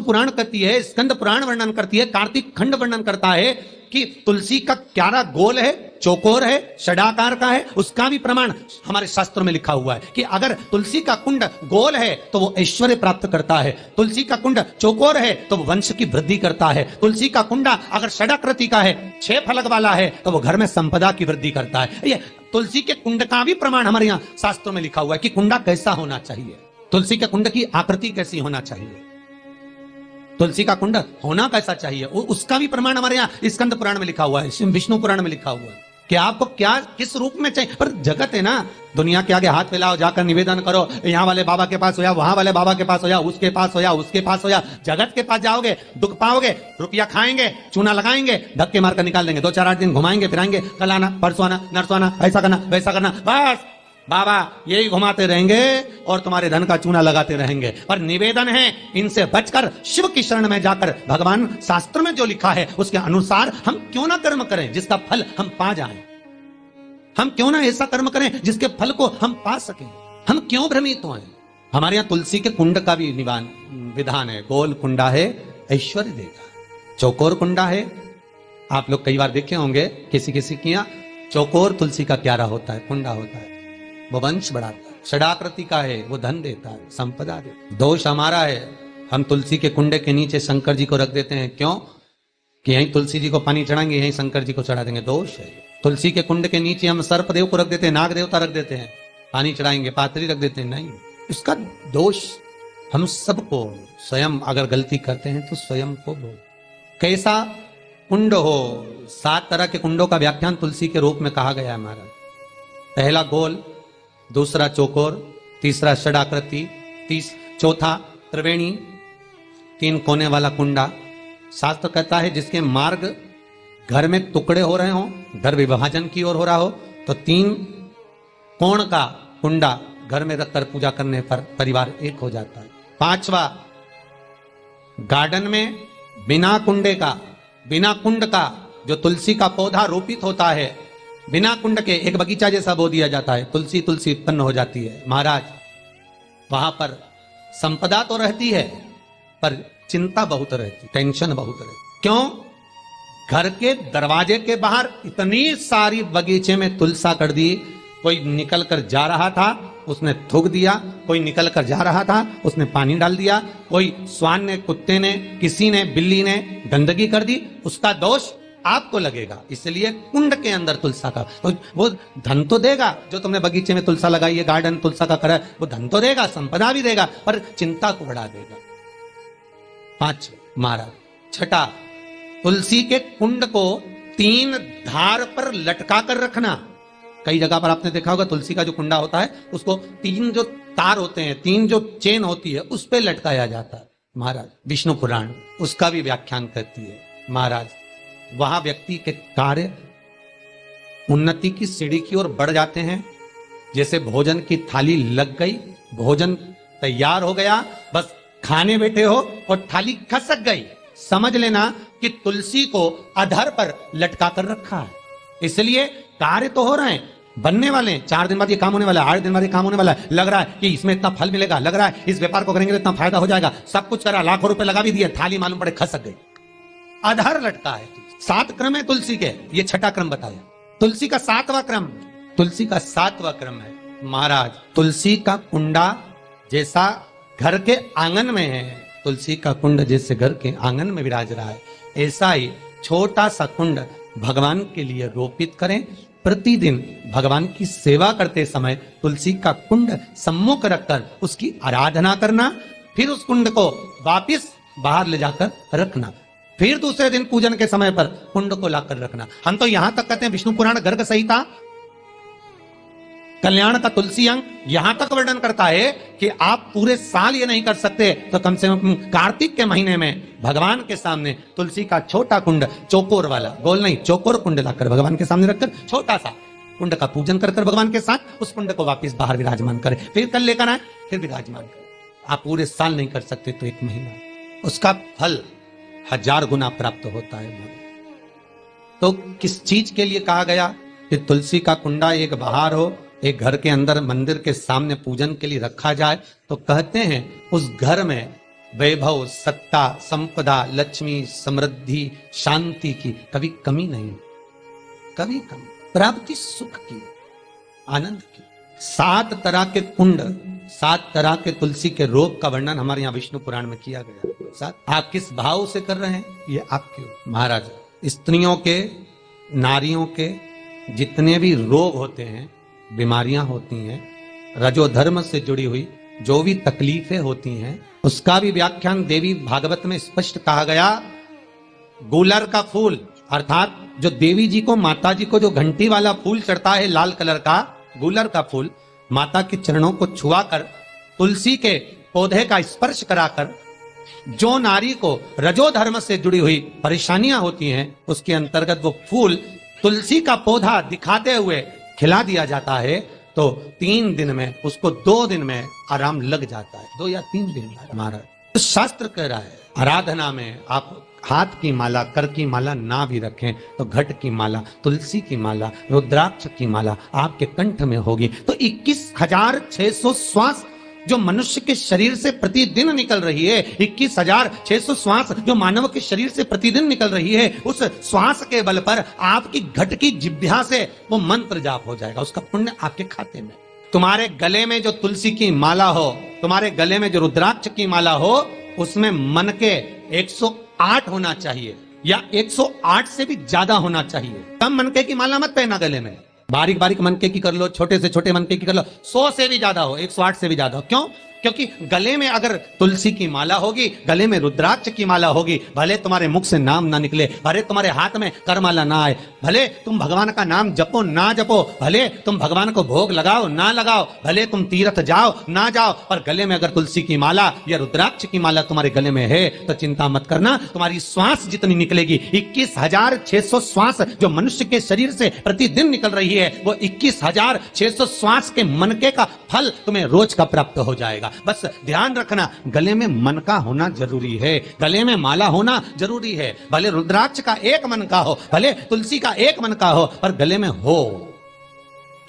पुराण कहती है, स्कंद पुराण वर्णन करती है, कार्तिक खंड वर्णन करता है कि तुलसी का क्यारा गोल है, चौकोर है, षडाकार का है। उसका भी प्रमाण हमारे शास्त्रों में लिखा हुआ है कि अगर तुलसी का कुंड गोल है तो वो ऐश्वर्य प्राप्त करता है, तुलसी का कुंड चौकोर है तो वो वंश की वृद्धि करता है, तुलसी का कुंडा अगर षडाकृति का है, 6 फलक वाला है, तो वो घर में संपदा की वृद्धि करता है। ये तुलसी के कुंड का भी प्रमाण हमारे यहाँ शास्त्रों में लिखा हुआ है कि कुंडा कैसा होना चाहिए, तुलसी के कुंड की आकृति कैसी होना चाहिए, तुलसी का कुंड होना कैसा चाहिए, उसका भी प्रमाण हमारे यहाँ स्कंद पुराण में लिखा हुआ है, विष्णु पुराण में लिखा हुआ है कि आपको क्या किस रूप में चाहिए। पर जगत है ना, दुनिया के आगे हाथ फैलाओ, जाकर निवेदन करो, यहाँ वाले बाबा के पास हो या वहां वाले बाबा के पास हो या उसके पास हो या उसके पास हो या जगत के पास जाओगे, दुख पाओगे, रुपया खाएंगे, चूना लगाएंगे, धक्के मारकर निकाल देंगे, 2-4-8 दिन घुमाएंगे फिराएंगे, कल आना परसों आना नरसों आना, ऐसा करना वैसा करना, बस बाबा यही घुमाते रहेंगे और तुम्हारे धन का चूना लगाते रहेंगे। पर निवेदन है, इनसे बचकर शिव की शरण में जाकर भगवान शास्त्र में जो लिखा है उसके अनुसार हम क्यों ना कर्म करें जिसका फल हम पा जाएं, हम क्यों ना ऐसा कर्म करें जिसके फल को हम पा सकें, हम क्यों भ्रमित हों। हमारे यहाँ तुलसी के कुंड का भी विधान है, गोल कुंडा है ऐश्वर्य देगा, चौकोर कुंडा है, आप लोग कई बार देखे होंगे किसी किसी के यहाँ चौकोर तुलसी का क्यारा होता है, कुंडा होता है, वो वंश बढ़ाता है, षडाकृति का है, वो धन देता है, संपदा देता है। दोष हमारा है, हम तुलसी के कुंडे के नीचे शंकर जी को रख देते हैं, क्यों कि यहीं तुलसी जी को पानी चढ़ाएंगे, यहीं शंकर जी को चढ़ा देंगे, दोष है। तुलसी के कुंड के नीचे हम सर्पदेव को रख देते हैं, नाग देवता रख देते हैं, पानी चढ़ाएंगे, पात्री रख देते हैं, नहीं, इसका दोष हम सबको, स्वयं अगर गलती करते हैं तो स्वयं को कैसा कुंड हो। 7 तरह के कुंडों का व्याख्यान तुलसी के रूप में कहा गया है हमारा। पहला गोल, दूसरा चौकोर, तीसरा षडाकृति, चौथा त्रिवेणी, 3 कोने वाला कुंडा। शास्त्र कहता है जिसके मार्ग घर में टुकड़े हो रहे हों, घर विभाजन की ओर हो रहा हो, तो 3 कोण का कुंडा घर में रखकर पूजा करने पर परिवार एक हो जाता है। 5वां, गार्डन में बिना कुंडे का, बिना कुंड का जो तुलसी का पौधा रोपित होता है, बिना कुंड के एक बगीचा जैसा बो दिया जाता है, तुलसी तुलसी उत्पन्न हो जाती है। महाराज वहां पर संपदा तो रहती है पर चिंता बहुत रहती, टेंशन बहुत रहती। क्यों? घर के दरवाजे के बाहर इतनी सारी बगीचे में तुलसा कर दी, कोई निकल कर जा रहा था उसने थूक दिया, कोई निकल कर जा रहा था उसने पानी डाल दिया, कोई स्वान ने, कुत्ते ने, किसी ने, बिल्ली ने गंदगी कर दी, उसका दोष आपको लगेगा। इसलिए कुंड के अंदर तुलसा का, तो वो धन तो देगा, जो तुमने बगीचे में तुलसा लगाई है, गार्डन तुलसा का करा, वो धन तो देगा, संपदा भी देगा, पर चिंता को बढ़ा देगा। 5 महाराज। 6, तुलसी के कुंड को 3 धार पर लटका कर रखना। कई जगह पर आपने देखा होगा तुलसी का जो कुंडा होता है उसको 3 जो तार होते हैं, 3 जो चेन होती है उस पे लटकाया जाता है। महाराज विष्णु पुराण उसका भी व्याख्यान करती है। महाराज वहां व्यक्ति के कार्य उन्नति की सीढ़ी की ओर बढ़ जाते हैं। जैसे भोजन की थाली लग गई, भोजन तैयार हो गया, बस खाने बैठे हो और थाली खसक गई, समझ लेना कि तुलसी को अधर पर लटका कर रखा है। इसलिए कार्य तो हो रहे हैं, बनने वाले हैं, 4 दिन बाद ये काम होने वाला है, 8 दिन बाद ये काम होने वाला है, लग रहा है कि इसमें इतना फल मिलेगा, लग रहा है इस व्यापार को करेंगे तो इतना फायदा हो जाएगा, सब कुछ करा, लाखों रुपए लगा भी दिए, थाली मालूम पड़े खसक गई, अधर लटका है। 7 क्रम है तुलसी के, ये 6ठा क्रम बताया। तुलसी का 7वां क्रम, तुलसी का 7वां क्रम है महाराज, तुलसी का कुंडा जैसा घर के आंगन में है, तुलसी का कुंड जैसे घर के आंगन में विराज रहा है, ऐसा ही छोटा सा कुंड भगवान के लिए रोपित करें। प्रतिदिन भगवान की सेवा करते समय तुलसी का कुंड सम्मुख रखकर उसकी आराधना करना, फिर उस कुंड को वापिस बाहर ले जाकर रखना, फिर दूसरे दिन पूजन के समय पर कुंड को लाकर रखना। हम तो यहां तक कहते हैं, विष्णु पुराण गर्ग संहिता कल्याण का तुलसी अंग यहां तक वर्णन करता है कि आप पूरे साल ये नहीं कर सकते तो कम से कम कार्तिक के महीने में भगवान के सामने तुलसी का छोटा कुंड, चौकोर वाला, गोल नहीं, चौकोर कुंड लाकर भगवान के सामने रखकर छोटा सा कुंड का पूजन कर भगवान के साथ उस कुंड को वापस बाहर विराजमान करें, फिर कल लेकर आए, फिर विराजमान करें। आप पूरे साल नहीं कर सकते तो 1 महीना, उसका फल 1000 गुना प्राप्त होता है। तो किस चीज के लिए कहा गया कि तुलसी का कुंडा एक बाहर हो, एक घर के अंदर मंदिर के सामने पूजन के लिए रखा जाए? तो कहते हैं उस घर में वैभव, सत्ता, संपदा, लक्ष्मी, समृद्धि, शांति की कभी कमी नहीं, कभी कमी, प्राप्ति सुख की, आनंद की। 7 तरह के कुंड, 7 तरह के तुलसी के रोग का वर्णन हमारे यहाँ विष्णु पुराण में किया गया। 7 आप किस भाव से कर रहे हैं ये आपके महाराज। स्त्रियों के, नारियों के जितने भी रोग होते हैं, बीमारियां होती हैं, रजोधर्म से जुड़ी हुई जो भी तकलीफें होती हैं, उसका भी व्याख्यान देवी भागवत में स्पष्ट कहा गया। गूलर का फूल, अर्थात जो देवी जी को, माता जी को जो घंटी वाला फूल चढ़ता है लाल कलर का, गूलर का फूल, माता के चरणों को छुआकर, तुलसी के पौधे का स्पर्श कराकर, जो नारी को रजोधर्म से जुड़ी हुई परेशानियां होती हैं, उसके अंतर्गत वो फूल, तुलसी का पौधा दिखाते हुए खिला दिया जाता है, तो 3 दिन में, उसको 2 दिन में आराम लग जाता है। 2 या 3 दिन हमारा तो शास्त्र कह रहा है, आराधना में आप हाथ की माला, कर की माला ना भी रखें तो घट की माला, तुलसी की माला, रुद्राक्ष की माला आपके कंठ में होगी, तो 21,600 श्वास जो मनुष्य के शरीर से प्रतिदिन निकल रही है, 21,600 श्वास जो मानव के शरीर से प्रतिदिन निकल रही है, उस श्वास के बल पर आपकी घट की जिह्वा से वो मंत्र जाप हो जाएगा, उसका पुण्य आपके खाते में। तुम्हारे गले में जो तुलसी की माला हो, तुम्हारे गले में जो रुद्राक्ष की माला हो, उसमें मन के 108 होना चाहिए, या 108 से भी ज्यादा होना चाहिए। कम मनके की माला मत पहना गले में, बारीक बारीक मनके की कर लो, छोटे से छोटे मनके की कर लो, 100 से भी ज्यादा हो, 108 से भी ज्यादा हो। क्यों? क्योंकि गले में अगर तुलसी की माला होगी, गले में रुद्राक्ष की माला होगी, भले तुम्हारे मुख से नाम ना निकले, भले तुम्हारे हाथ में करमाला ना आए, भले तुम भगवान का नाम जपो ना जपो, भले तुम भगवान को भोग लगाओ ना लगाओ, भले तुम तीर्थ जाओ ना जाओ, पर गले में अगर तुलसी की माला या रुद्राक्ष की माला तुम्हारे गले में है तो चिंता मत करना, तुम्हारी श्वास जितनी निकलेगी, 21,600 श्वास जो मनुष्य के शरीर से प्रतिदिन निकल रही है, वो 21,600 श्वास के मनके का फल तुम्हें रोज का प्राप्त हो जाएगा। बस ध्यान रखना, गले में मन का होना जरूरी है, गले में माला होना जरूरी है, भले रुद्राक्ष का एक मन का हो, भले तुलसी का एक मन का हो, पर गले में हो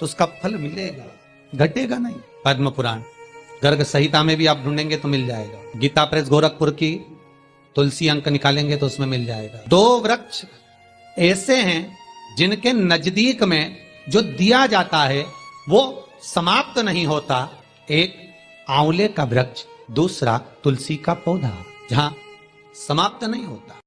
तो उसका फल मिलेगा, घटेगा नहीं। पद्म पुराण गर्ग संहिता में भी आप ढूंढेंगे तो मिल जाएगा, गीता प्रेस गोरखपुर की तुलसी अंक निकालेंगे तो उसमें मिल जाएगा। 2 वृक्ष ऐसे हैं जिनके नजदीक में जो दिया जाता है वो समाप्त नहीं होता, एक आंवले का वृक्ष, दूसरा तुलसी का पौधा, जहां समाप्त नहीं होता।